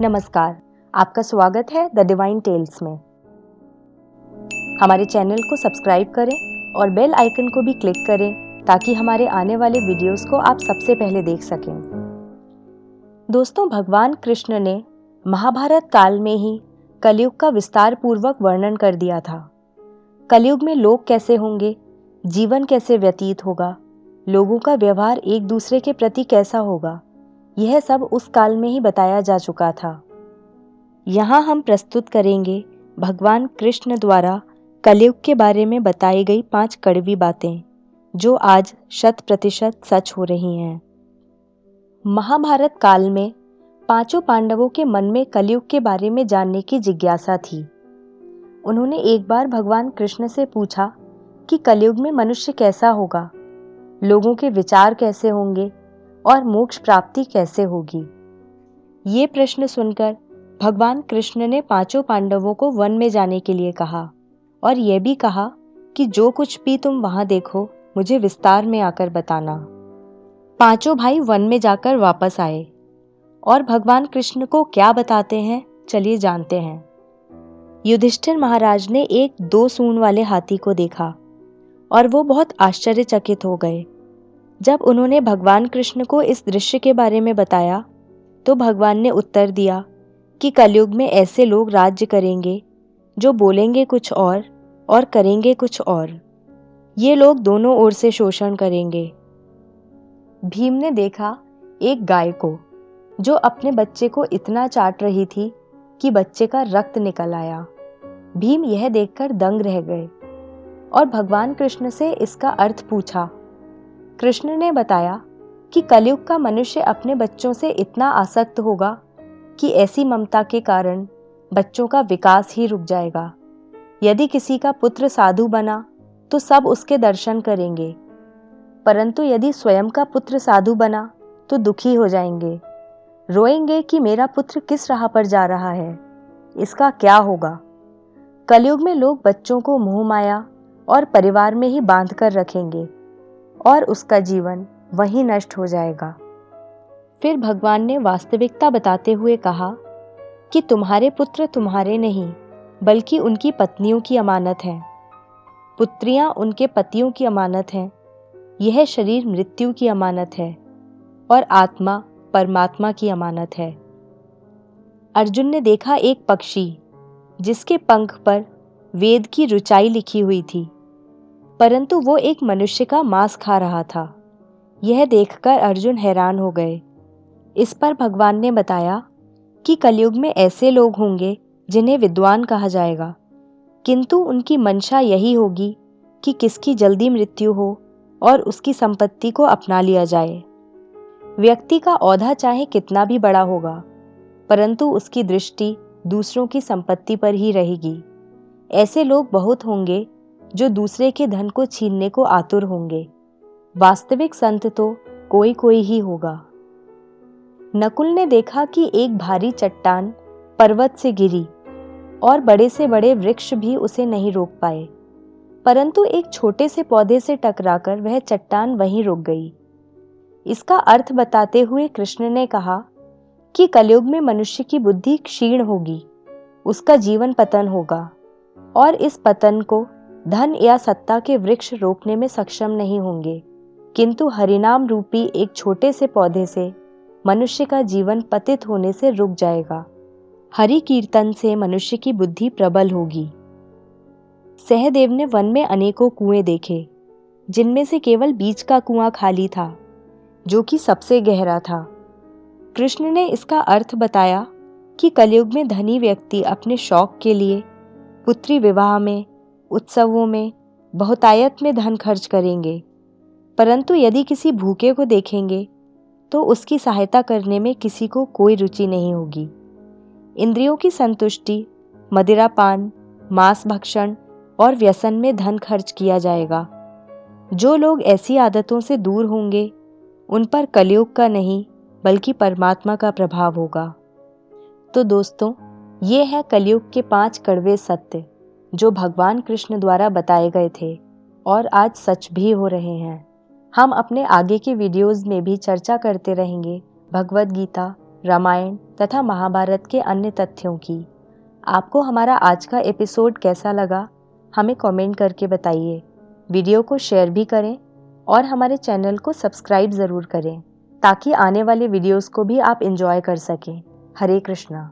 नमस्कार, आपका स्वागत है द डिवाइन टेल्स में। हमारे चैनल को सब्सक्राइब करें और बेल आइकन को भी क्लिक करें ताकि हमारे आने वाले वीडियोस को आप सबसे पहले देख सकें। दोस्तों, भगवान कृष्ण ने महाभारत काल में ही कलयुग का विस्तार पूर्वक वर्णन कर दिया था। कलयुग में लोग कैसे होंगे, जीवन कैसे व्यतीत होगा, लोगों का व्यवहार एक दूसरे के प्रति कैसा होगा, यह सब उस काल में ही बताया जा चुका था। यहाँ हम प्रस्तुत करेंगे भगवान कृष्ण द्वारा कलयुग के बारे में बताई गई 5 कड़वी बातें जो आज 100% सच हो रही हैं। महाभारत काल में 5 पांडवों के मन में कलयुग के बारे में जानने की जिज्ञासा थी। उन्होंने एक बार भगवान कृष्ण से पूछा कि कलयुग में मनुष्य कैसा होगा, लोगों के विचार कैसे होंगे और मोक्ष प्राप्ति कैसे होगी। ये प्रश्न सुनकर भगवान कृष्ण ने 5 पांडवों को वन में जाने के लिए कहा और यह भी कहा कि जो कुछ भी तुम वहां देखो मुझे विस्तार में आकर बताना। 5 भाई वन में जाकर वापस आए और भगवान कृष्ण को क्या बताते हैं, चलिए जानते हैं। युधिष्ठिर महाराज ने एक 2 सूंड वाले हाथी को देखा और वो बहुत आश्चर्यचकित हो गए। जब उन्होंने भगवान कृष्ण को इस दृश्य के बारे में बताया तो भगवान ने उत्तर दिया कि कलयुग में ऐसे लोग राज्य करेंगे जो बोलेंगे कुछ और करेंगे कुछ और। ये लोग दोनों ओर से शोषण करेंगे। भीम ने देखा एक गाय को जो अपने बच्चे को इतना चाट रही थी कि बच्चे का रक्त निकल आया। भीम यह देखकर दंग रह गए और भगवान कृष्ण से इसका अर्थ पूछा। कृष्ण ने बताया कि कलयुग का मनुष्य अपने बच्चों से इतना आसक्त होगा कि ऐसी ममता के कारण बच्चों का विकास ही रुक जाएगा। यदि किसी का पुत्र साधु बना तो सब उसके दर्शन करेंगे, परंतु यदि स्वयं का पुत्र साधु बना तो दुखी हो जाएंगे, रोएंगे कि मेरा पुत्र किस राह पर जा रहा है, इसका क्या होगा। कलयुग में लोग बच्चों को मोह माया और परिवार में ही बांध कर रखेंगे और उसका जीवन वहीं नष्ट हो जाएगा। फिर भगवान ने वास्तविकता बताते हुए कहा कि तुम्हारे पुत्र तुम्हारे नहीं बल्कि उनकी पत्नियों की अमानत हैं। पुत्रियां उनके पतियों की अमानत हैं। यह शरीर मृत्यु की अमानत है और आत्मा परमात्मा की अमानत है। अर्जुन ने देखा एक पक्षी जिसके पंख पर वेद की ऋचाई लिखी हुई थी, परंतु वो एक मनुष्य का मांस खा रहा था। यह देखकर अर्जुन हैरान हो गए। इस पर भगवान ने बताया कि कलयुग में ऐसे लोग होंगे जिन्हें विद्वान कहा जाएगा, किंतु उनकी मंशा यही होगी कि किसकी जल्दी मृत्यु हो और उसकी संपत्ति को अपना लिया जाए। व्यक्ति का औहदा चाहे कितना भी बड़ा होगा, परंतु उसकी दृष्टि दूसरों की संपत्ति पर ही रहेगी। ऐसे लोग बहुत होंगे जो दूसरे के धन को छीनने को आतुर होंगे। वास्तविक संत तो कोई कोई ही होगा। नकुल ने देखा कि एक भारी चट्टान पर्वत से गिरी और बड़े से बड़े वृक्ष भी उसे नहीं रोक पाए, परंतु एक छोटे से पौधे से टकराकर वह चट्टान वहीं रुक गई। इसका अर्थ बताते हुए कृष्ण ने कहा कि कलयुग में मनुष्य की बुद्धि क्षीण होगी, उसका जीवन पतन होगा और इस पतन को धन या सत्ता के वृक्ष रोकने में सक्षम नहीं होंगे, किंतु हरिनाम रूपी एक छोटे से पौधे से मनुष्य का जीवन पतित होने से रुक जाएगा। हरि कीर्तन से मनुष्य की बुद्धि प्रबल होगी। सहदेव ने वन में अनेकों कुएं देखे, जिनमें से केवल बीच का कुआं खाली था, जो कि सबसे गहरा था। कृष्ण ने इसका अर्थ बताया कि कलयुग में धनी व्यक्ति अपने शौक के लिए पुत्री विवाह में, उत्सवों में, बहुतायत में धन खर्च करेंगे, परंतु यदि किसी भूखे को देखेंगे तो उसकी सहायता करने में किसी को कोई रुचि नहीं होगी। इंद्रियों की संतुष्टि, मदिरापान, मांस भक्षण और व्यसन में धन खर्च किया जाएगा। जो लोग ऐसी आदतों से दूर होंगे उन पर कलयुग का नहीं बल्कि परमात्मा का प्रभाव होगा। तो दोस्तों, ये है कलयुग के 5 कड़वे सत्य जो भगवान कृष्ण द्वारा बताए गए थे और आज सच भी हो रहे हैं। हम अपने आगे के वीडियोज़ में भी चर्चा करते रहेंगे भगवद गीता, रामायण तथा महाभारत के अन्य तथ्यों की। आपको हमारा आज का एपिसोड कैसा लगा, हमें कमेंट करके बताइए। वीडियो को शेयर भी करें और हमारे चैनल को सब्सक्राइब ज़रूर करें ताकि आने वाले वीडियोस को भी आप एंजॉय कर सकें। हरे कृष्णा।